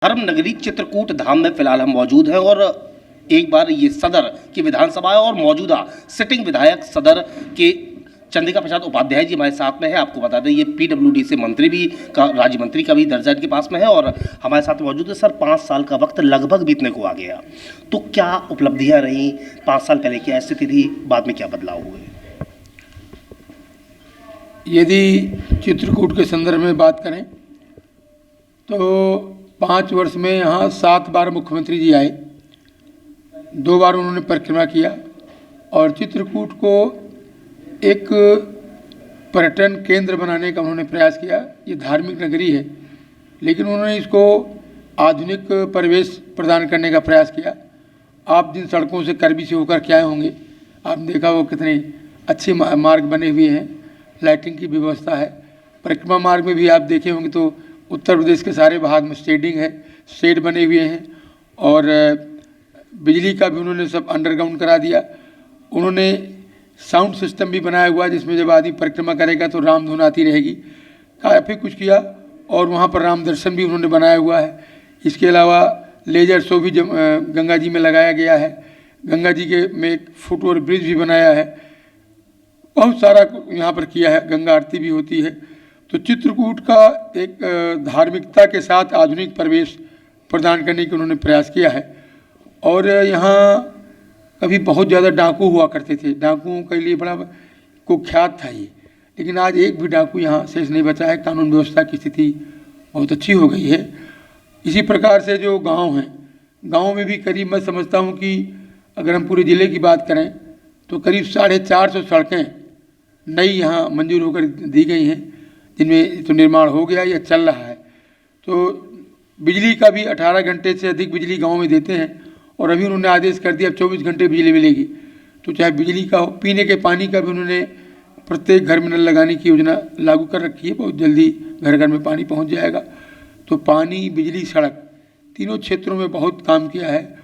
धर्म नगरी चित्रकूट धाम में फिलहाल हम मौजूद हैं और एक बार ये सदर की विधानसभा है और मौजूदा सिटिंग विधायक सदर के चंद्रिका प्रसाद उपाध्याय जी हमारे साथ में है। आपको बता दें ये पीडब्ल्यूडी से मंत्री भी का राज्य मंत्री का भी दर्जा इनके पास में है और हमारे साथ मौजूद है। सर 5 साल का वक्त लगभग बीतने को आ गया, तो क्या उपलब्धियां रही? 5 साल पहले क्या स्थिति थी, बाद में क्या बदलाव हुए? यदि चित्रकूट के संदर्भ में बात करें तो 5 वर्ष में यहाँ 7 बार मुख्यमंत्री जी आए, 2 बार उन्होंने परिक्रमा किया और चित्रकूट को एक पर्यटन केंद्र बनाने का उन्होंने प्रयास किया। ये धार्मिक नगरी है लेकिन उन्होंने इसको आधुनिक परिवेश प्रदान करने का प्रयास किया। आप जिन सड़कों से करबी से होकर के आए होंगे, आपने देखा वो कितने अच्छे मार्ग बने हुए हैं, लाइटिंग की व्यवस्था है। परिक्रमा मार्ग में भी आप देखे होंगे तो उत्तर प्रदेश के सारे भाग में शेडिंग है, शेड बने हुए हैं और बिजली का भी उन्होंने सब अंडरग्राउंड करा दिया। उन्होंने साउंड सिस्टम भी बनाया हुआ है जिसमें जब आदमी परिक्रमा करेगा तो राम धुन आती रहेगी, काफ़ी कुछ किया। और वहाँ पर राम दर्शन भी उन्होंने बनाया हुआ है। इसके अलावा लेजर शो भी गंगा जी में लगाया गया है। गंगा जी के में एक फुट ओवर ब्रिज भी बनाया है। बहुत सारा यहाँ पर किया है, गंगा आरती भी होती है। तो चित्रकूट का एक धार्मिकता के साथ आधुनिक परिवेश प्रदान करने की उन्होंने प्रयास किया है। और यहाँ कभी बहुत ज़्यादा डाकू हुआ करते थे, डाकुओं के लिए बड़ा कुख्यात था ये, लेकिन आज एक भी डाकू यहाँ शेष नहीं बचा है। कानून व्यवस्था की स्थिति बहुत अच्छी हो गई है। इसी प्रकार से जो गांव हैं, गांव में भी करीब मैं समझता हूँ कि अगर हम पूरे ज़िले की बात करें तो करीब 450 सड़कें नई यहाँ मंजूर होकर दी गई हैं, जिनमें तो निर्माण हो गया या चल रहा है। तो बिजली का भी 18 घंटे से अधिक बिजली गांव में देते हैं और अभी उन्होंने आदेश कर दिया अब 24 घंटे बिजली मिलेगी। तो चाहे बिजली का हो, पीने के पानी का भी उन्होंने प्रत्येक घर में नल लगाने की योजना लागू कर रखी है। बहुत जल्दी घर घर में पानी पहुंच जाएगा। तो पानी, बिजली, सड़क तीनों क्षेत्रों में बहुत काम किया है।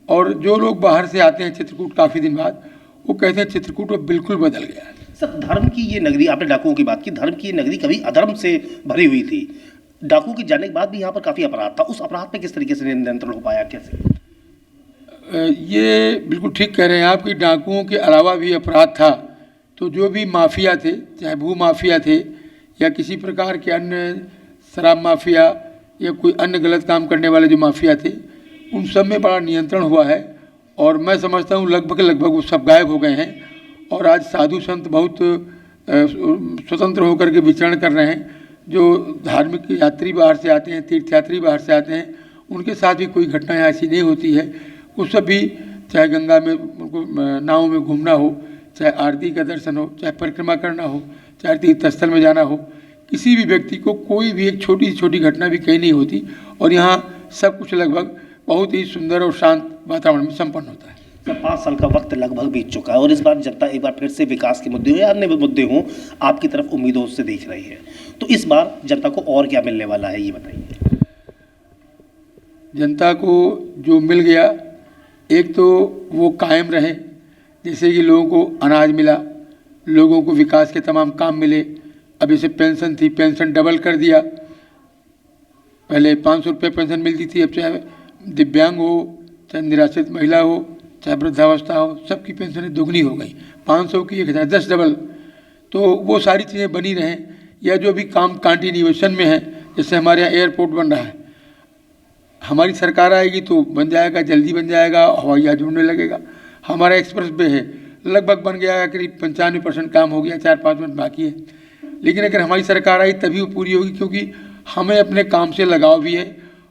और जो लोग बाहर से आते हैं चित्रकूट काफ़ी दिन बाद, वो कहते हैं चित्रकूट अब बिल्कुल बदल गया है। सर धर्म की ये नगरी, आपने डाकुओं की बात की, धर्म की ये नगरी कभी अधर्म से भरी हुई थी। डाकू के जाने के बाद भी यहाँ पर काफ़ी अपराध था, उस अपराध पे किस तरीके से नियंत्रण हो पाया, कैसे? ये बिल्कुल ठीक कह रहे हैं आप कि डाकुओं के अलावा भी अपराध था। तो जो भी माफिया थे, चाहे भू माफिया थे या किसी प्रकार के अन्य शराब माफिया या कोई अन्य गलत काम करने वाले जो माफिया थे, उन सब में बड़ा नियंत्रण हुआ है। और मैं समझता हूँ लगभग वो सब गायब हो गए हैं। और आज साधु संत बहुत स्वतंत्र होकर के विचरण कर रहे हैं। जो धार्मिक यात्री बाहर से आते हैं, तीर्थयात्री बाहर से आते हैं, उनके साथ भी कोई घटना ऐसी नहीं होती है। वो सब भी, चाहे गंगा में उनको नाव में घूमना हो, चाहे आरती का दर्शन हो, चाहे परिक्रमा करना हो, चाहे तीर्थ स्थल में जाना हो, किसी भी व्यक्ति को कोई भी एक छोटी से छोटी घटना भी कहीं नहीं होती। और यहाँ सब कुछ लगभग बहुत ही सुंदर और शांत वातावरण में संपन्न होता है। 5 साल का वक्त लगभग बीत चुका है और इस बार जनता एक बार फिर से विकास के मुद्दे हो या अन्य मुद्दे हों, आपकी तरफ उम्मीदों से देख रही है। तो इस बार जनता को और क्या मिलने वाला है, ये बताइए। जनता को जो मिल गया, एक तो वो कायम रहे, जैसे कि लोगों को अनाज मिला, लोगों को विकास के तमाम काम मिले। अब जैसे पेंशन थी, पेंशन डबल कर दिया। पहले 500 रुपये पेंशन मिलती थी, अब चाहे दिव्यांग हो, चाहे निराश्रित महिला हो, चाहे वृद्धावस्था हो, सबकी पेंशनें दोगुनी हो गई। 500 की 1000, 10 डबल। तो वो सारी चीज़ें बनी रहें। या जो भी काम कंटिन्यूएशन में है, जैसे हमारे यहाँ एयरपोर्ट बन रहा है, हमारी सरकार आएगी तो बन जाएगा, जल्दी बन जाएगा, हवाई जहाज उड़ने लगेगा। हमारा एक्सप्रेस वे है, लगभग बन गया है, करीब 95% काम हो गया, 4-5 मिनट बाकी है। लेकिन अगर हमारी सरकार आई तभी वो पूरी होगी, क्योंकि हमें अपने काम से लगाव भी है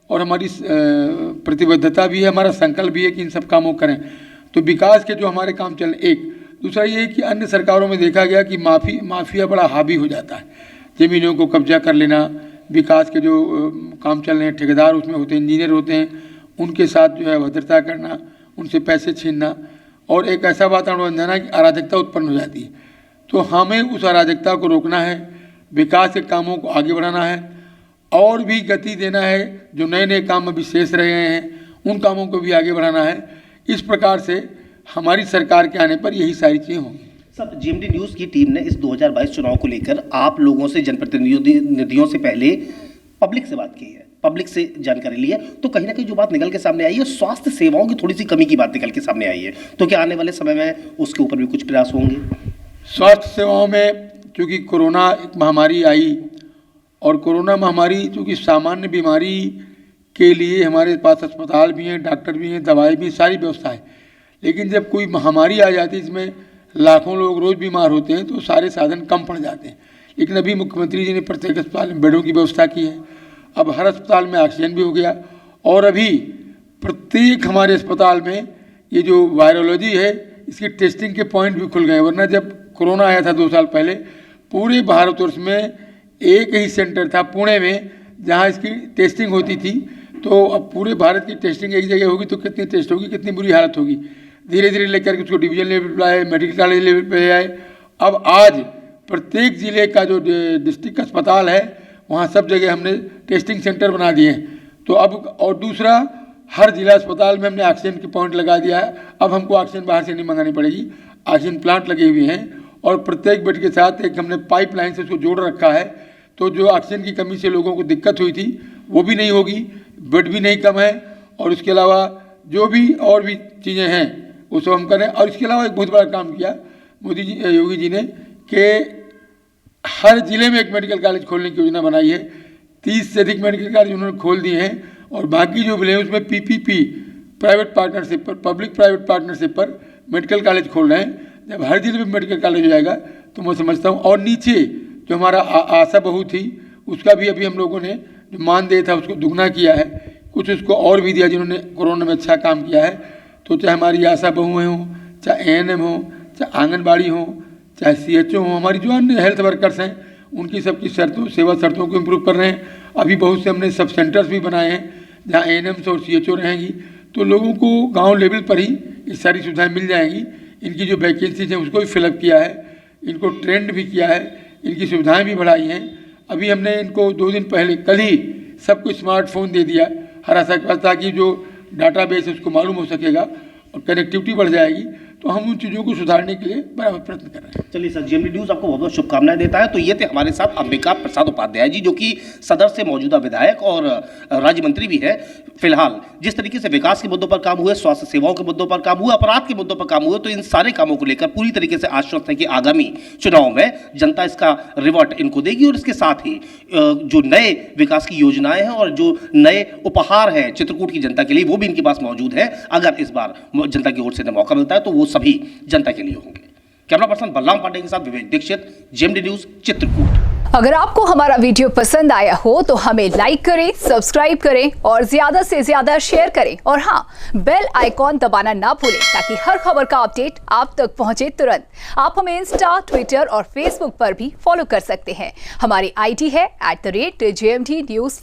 और हमारी प्रतिबद्धता भी है, हमारा संकल्प भी है कि इन सब कामों करें। तो विकास के जो हमारे काम चल, एक दूसरा ये है कि अन्य सरकारों में देखा गया कि माफिया बड़ा हावी हो जाता है। ज़मीनों को कब्जा कर लेना, विकास के जो काम चल रहे हैं, ठेकेदार उसमें होते हैं, इंजीनियर होते हैं, उनके साथ जो है अभद्रता करना, उनसे पैसे छीनना, और एक ऐसा वातावरण बन जाना कि अराजकता उत्पन्न हो जाती है। तो हमें उस अराजकता को रोकना है, विकास के कामों को आगे बढ़ाना है और भी गति देना है। जो नए नए काम अभी शेष रहे हैं, उन कामों को भी आगे बढ़ाना है। इस प्रकार से हमारी सरकार के आने पर यही सारी चीज़ें होंगी। सर जीएमडी न्यूज़ की टीम ने इस 2022 चुनाव को लेकर आप लोगों से, जनप्रतिनिधियों से पहले पब्लिक से बात की है। पब्लिक से जानकारी ली है, तो कहीं ना कहीं जो बात निकल के सामने आई है, स्वास्थ्य सेवाओं की थोड़ी सी कमी की बात निकल के सामने आई है। तो क्या आने वाले समय में उसके ऊपर भी कुछ प्रयास होंगे? स्वास्थ्य सेवाओं में चूँकि कोरोना एक महामारी आई और कोरोना महामारी चूँकि सामान्य बीमारी के लिए हमारे पास अस्पताल भी हैं, डॉक्टर भी हैं, दवाई भी, सारी व्यवस्था है। लेकिन जब कोई महामारी आ जाती है इसमें लाखों लोग रोज़ बीमार होते हैं तो सारे साधन कम पड़ जाते हैं। लेकिन अभी मुख्यमंत्री जी ने प्रत्येक अस्पताल में बेडों की व्यवस्था की है, अब हर अस्पताल में ऑक्सीजन भी हो गया और अभी प्रत्येक हमारे अस्पताल में ये जो वायरोलॉजी है इसकी टेस्टिंग के पॉइंट भी खुल गए। वरना जब कोरोना आया था 2 साल पहले पूरे भारतवर्ष में एक ही सेंटर था पुणे में जहाँ इसकी टेस्टिंग होती थी। तो अब पूरे भारत की टेस्टिंग एक जगह होगी तो कितनी टेस्ट होगी, कितनी बुरी हालत होगी। धीरे धीरे लेकर के उसको डिवीजन लेवल पर आए, मेडिकल कॉलेज लेवल पर आए। अब आज प्रत्येक ज़िले का जो डिस्ट्रिक्ट अस्पताल है वहाँ सब जगह हमने टेस्टिंग सेंटर बना दिए हैं। तो अब और दूसरा हर जिला अस्पताल में हमने ऑक्सीजन के पॉइंट लगा दिया है। अब हमको ऑक्सीजन बाहर से नहीं मंगानी पड़ेगी, ऑक्सीजन प्लांट लगे हुए हैं और प्रत्येक बेड के साथ एक हमने पाइपलाइन से उसको जोड़ रखा है। तो जो ऑक्सीजन की कमी से लोगों को दिक्कत हुई थी वो भी नहीं होगी, बेड भी नहीं कम है और उसके अलावा जो भी और भी चीज़ें हैं वो सब हम करें। और इसके अलावा एक बहुत बड़ा काम किया मोदी जी, योगी जी ने कि हर ज़िले में एक मेडिकल कॉलेज खोलने की योजना बनाई है। 30 से अधिक मेडिकल कॉलेज उन्होंने खोल दिए हैं और बाकी जो मिले उसमें पीपीपी प्राइवेट पार्टनरशिप पर, पब्लिक प्राइवेट पार्टनरशिप पर मेडिकल कॉलेज खोल रहे हैं। जब हर जिले में मेडिकल कॉलेज हो जाएगा तो मैं समझता हूँ। और नीचे जो हमारा आशा बहू थी उसका भी अभी हम लोगों ने जो मानदेय था उसको दुगना किया है, कुछ उसको और भी दिया जिन्होंने कोरोना में अच्छा काम किया है। तो चाहे हमारी आशा बहुएँ हों, चाहे ANM हो, चाहे आंगनबाड़ी हो, चाहे CHO हो, हमारी जो अन्य हेल्थ वर्कर्स हैं उनकी सबकी सेवा शर्तों को इम्प्रूव कर रहे हैं। अभी बहुत से हमने सब सेंटर्स भी बनाए हैं जहाँ ANMs और CHO रहेंगी तो लोगों को गांव लेवल पर ही ये सारी सुविधाएं मिल जाएंगी। इनकी जो वैकेंसीज हैं उसको भी फिलअप किया है, इनको ट्रेंड भी किया है, इनकी सुविधाएं भी बढ़ाई हैं। अभी हमने इनको 2 दिन पहले कल ही सबको स्मार्टफोन दे दिया हर आशा के पास, ताकि जो डाटाबेस है उसको मालूम हो सकेगा और कनेक्टिविटी बढ़ जाएगी। तो हम उन चीज़ों को सुधारने के लिए बराबर प्रयत्न कर रहे हैं। चलिए सर, GMD न्यूज़ आपको बहुत बहुत शुभकामनाएं देता है। तो ये थे हमारे साथ अंबिका प्रसाद उपाध्याय जी, जो कि सदर से मौजूदा विधायक और राज्य मंत्री भी है। फिलहाल जिस तरीके से विकास के मुद्दों पर काम हुए, स्वास्थ्य सेवाओं के मुद्दों पर काम हुआ, अपराध के मुद्दों पर काम हुए, तो इन सारे कामों को लेकर पूरी तरीके से आश्वस्त है कि आगामी चुनाव में जनता इसका रिवॉर्ड इनको देगी। और इसके साथ ही जो नए विकास की योजनाएं हैं और जो नए उपहार हैं चित्रकूट की जनता के लिए वो भी इनके पास मौजूद है। अगर इस बार जनता की ओर से मौका मिलता है तो वो सभी जनता के लिए होंगे। कैमरा पर्सन बलराम पांडे के साथ विवेक दीक्षित, GMD न्यूज़, चित्रकूट। अगर आपको हमारा वीडियो पसंद आया हो तो हमें लाइक करें, सब्सक्राइब करें और ज्यादा से ज्यादा शेयर करें। और हाँ, बेल आइकॉन दबाना ना भूलें ताकि हर खबर का अपडेट आप तक पहुंचे तुरंत। आप हमें इंस्टा, ट्विटर और फेसबुक पर भी फॉलो कर सकते हैं। हमारी ID है @JMD News।